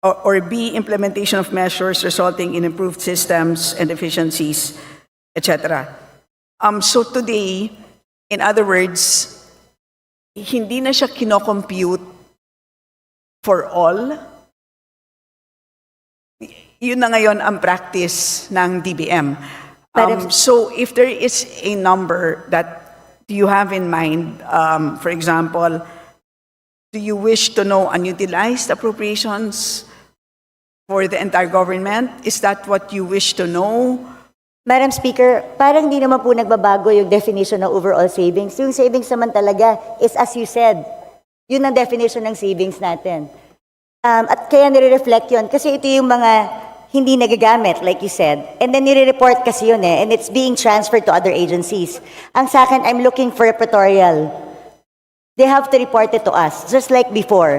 or B, implementation of measures resulting in improved systems and efficiencies, etc. So today, in other words, hindi na siya kinocompute for all. Yun na ngayon ang practice ng DBM. So if there is a number that you have in mind, for example, do you wish to know unutilized appropriations for the entire government? Is that what you wish to know? Madam Speaker, parang di naman po nagbabago yung definition ng overall savings. Yung savings naman talaga is, as you said, yun ang definition ng savings natin. At kaya nire-reflect yun kasi ito yung mga hindi nagagamit, like you said. And then nire-report kasi yun and it's being transferred to other agencies. Ang sa akin, I'm looking for a repertorial. They have to report it to us, just like before.